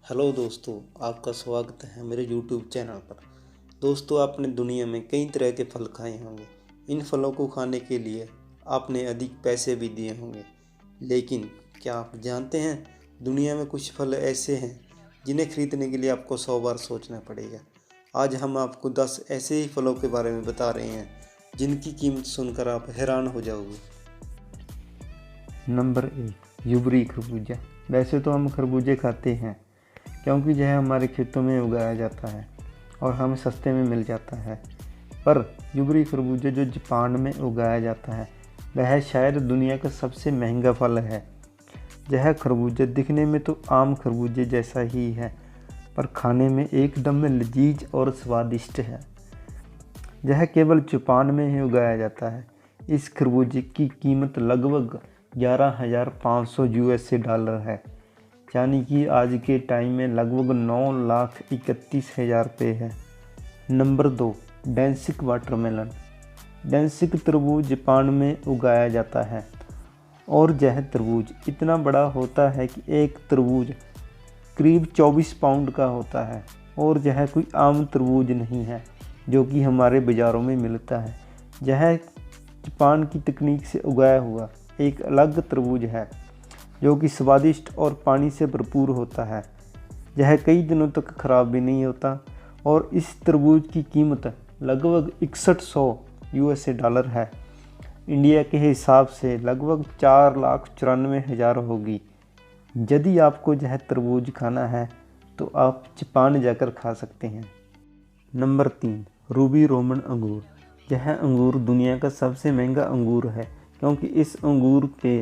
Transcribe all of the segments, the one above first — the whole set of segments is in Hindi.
हेलो दोस्तों, आपका स्वागत है मेरे यूट्यूब चैनल पर। दोस्तों, आपने दुनिया में कई तरह के फल खाए होंगे। इन फलों को खाने के लिए आपने अधिक पैसे भी दिए होंगे, लेकिन क्या आप जानते हैं दुनिया में कुछ फल ऐसे हैं जिन्हें खरीदने के लिए आपको 100 बार सोचना पड़ेगा। आज हम आपको 10 ऐसे ही फलों के बारे में बता रहे हैं जिनकी कीमत सुनकर आप हैरान हो जाओगे। नंबर 1, यूबरी खरबूजा। वैसे तो हम खरबूजे खाते हैं क्योंकि यह हमारे खेतों में उगाया जाता है और हमें सस्ते में मिल जाता है। पर यूबरी खरबूजा जो जापान में उगाया जाता है वह शायद दुनिया का सबसे महंगा फल है। यह खरबूजा दिखने में तो आम खरबूजे जैसा ही है, पर खाने में एकदम लजीज और स्वादिष्ट है। यह केवल जापान में ही उगाया जाता है। इस खरबूजे की कीमत लगभग 11,500 यूएसए डॉलर है, यानी कि आज के टाइम में लगभग 9,31,000 रुपये है। Number 2, डेंसिक watermelon. डेंसिक तरबूज जापान में उगाया जाता है और यह तरबूज इतना बड़ा होता है कि एक तरबूज करीब 24 पाउंड का होता है और यह कोई आम तरबूज नहीं है जो कि हमारे बाज़ारों में मिलता है। यह जापान की तकनीक से उगाया हुआ एक अलग तरबूज है जो कि स्वादिष्ट और पानी से भरपूर होता है। यह कई दिनों तक ख़राब भी नहीं होता और इस तरबूज की कीमत लगभग 6100 यूएसए डॉलर है। इंडिया के हिसाब से लगभग 4,94,000 होगी। यदि आपको यह तरबूज खाना है तो आप जापान जाकर खा सकते हैं। नंबर 3, रूबी रोमन अंगूर। यह अंगूर दुनिया का सबसे महंगा अंगूर है क्योंकि इस अंगूर के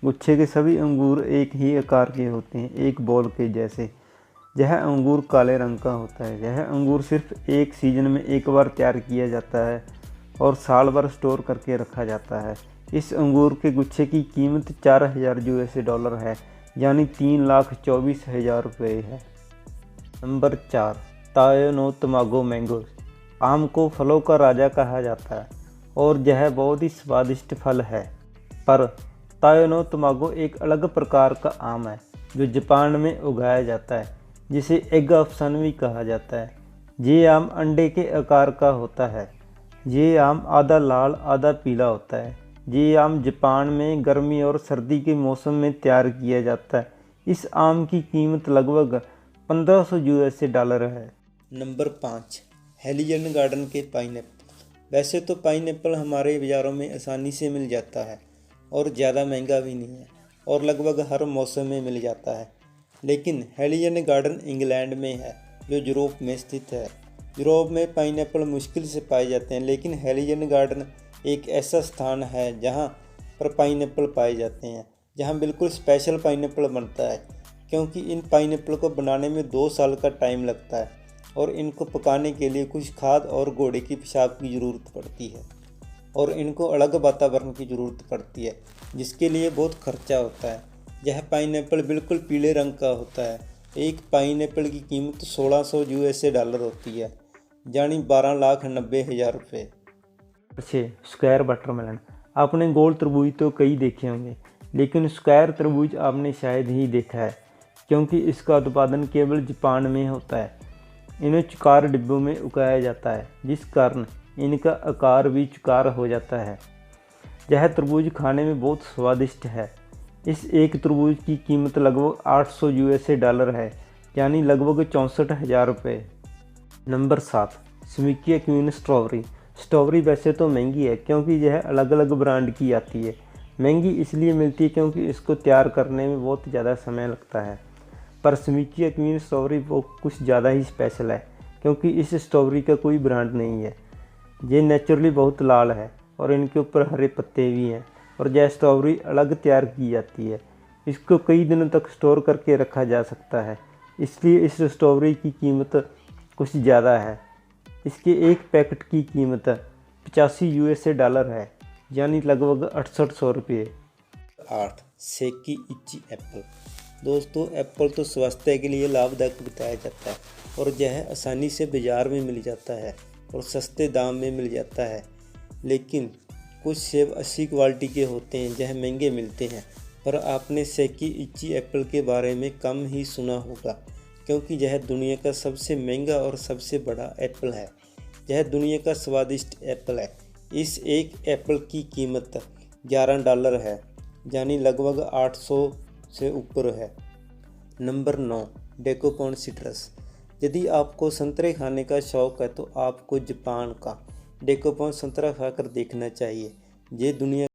गुच्छे के सभी अंगूर एक ही आकार के होते हैं, एक बॉल के जैसे। यह अंगूर काले रंग का होता है। यह अंगूर सिर्फ एक सीज़न में एक बार तैयार किया जाता है और साल भर स्टोर करके रखा जाता है। इस अंगूर के गुच्छे की कीमत 4,000 यूएसए डॉलर है, यानी 3,24,000 रुपये है। Number 4, Taiyo no Tamago mango. आम को फलों का राजा कहा जाता है और यह बहुत ही स्वादिष्ट फल है। पर तायो नो तमागो एक अलग प्रकार का आम है जो जापान में उगाया जाता है, जिसे एग ऑफ सन भी कहा जाता है। ये आम अंडे के आकार का होता है। ये आम आधा लाल आधा पीला होता है। ये आम जापान में गर्मी और सर्दी के मौसम में तैयार किया जाता है। इस आम की कीमत लगभग 1500 यूएसए डॉलर है। नंबर 5, हेलियन गार्डन के पाइनएप्पल। वैसे तो पाइनएप्पल हमारे बाज़ारों में आसानी से मिल जाता है और ज़्यादा महंगा भी नहीं है और लगभग हर मौसम में मिल जाता है। लेकिन हेलियन गार्डन इंग्लैंड में है जो यूरोप में स्थित है। यूरोप में पाइनएप्पल मुश्किल से पाए जाते हैं, लेकिन हेलियन गार्डन एक ऐसा स्थान है जहाँ पर पाइनएप्पल पाए जाते हैं, जहाँ बिल्कुल स्पेशल पाइनएप्पल बनता है, क्योंकि इन पाइनएप्पल को बनाने में 2 साल का टाइम लगता है और इनको पकाने के लिए कुछ खाद और घोड़े की पेशाब की ज़रूरत पड़ती है और इनको अलग वातावरण की ज़रूरत पड़ती है, जिसके लिए बहुत खर्चा होता है। यह पाइनएप्पल बिल्कुल पीले रंग का होता है। एक पाइनएप्पल की कीमत 1600 यूएसए डॉलर होती है, यानी 12,90,000 रुपये। 6, स्क्वायर वाटरमेलन। आपने गोल तरबूज तो कई देखे होंगे, लेकिन स्क्वायर तरबूज आपने शायद ही देखा है क्योंकि इसका उत्पादन केवल जापान में होता है। इन्हें चुकार डिब्बों में उगाया जाता है, जिस कारण इनका आकार भी चुकार हो जाता है। यह तरबूज खाने में बहुत स्वादिष्ट है। इस एक तरबूज की कीमत लगभग 800 यूएसए डॉलर है, यानी लगभग 64,000 रुपये। नंबर 7, स्मिकिया क्वीन स्ट्रॉबेरी। स्ट्रॉबेरी वैसे तो महंगी है क्योंकि यह अलग अलग ब्रांड की आती है। महंगी इसलिए मिलती है क्योंकि इसको तैयार करने में बहुत ज़्यादा समय लगता है। पर स्मिकिया क्वीन स्ट्रॉबेरी वो कुछ ज़्यादा ही स्पेशल है क्योंकि इस स्ट्रॉबेरी का कोई ब्रांड नहीं है। ये नेचुरली बहुत लाल है और इनके ऊपर हरे पत्ते भी हैं और यह स्ट्रॉबेरी अलग तैयार की जाती है। इसको कई दिनों तक स्टोर करके रखा जा सकता है, इसलिए इस स्ट्रॉबेरी की कीमत कुछ ज़्यादा है। इसके एक पैकेट की कीमत 85 यूएसए डॉलर है, यानी लगभग 6800 रुपये। 8, सेकी इच्ची एप्पल। दोस्तों, एप्पल तो स्वास्थ्य के लिए लाभदायक बताया जाता है और यह आसानी से बाज़ार में मिल जाता है और सस्ते दाम में मिल जाता है। लेकिन कुछ सेब अच्छी क्वालिटी के होते हैं, यह महंगे मिलते हैं। पर आपने सेकी इच्ची एप्पल के बारे में कम ही सुना होगा क्योंकि यह दुनिया का सबसे महंगा और सबसे बड़ा एप्पल है। यह दुनिया का स्वादिष्ट एप्पल है। इस एक एप्पल की कीमत $11 है, यानी लगभग 800 से ऊपर है। Number 9, Dekopon citrus. यदि आपको संतरे खाने का शौक़ है तो आपको जापान का डेकोपॉन संतरा खाकर देखना चाहिए। ये दुनिया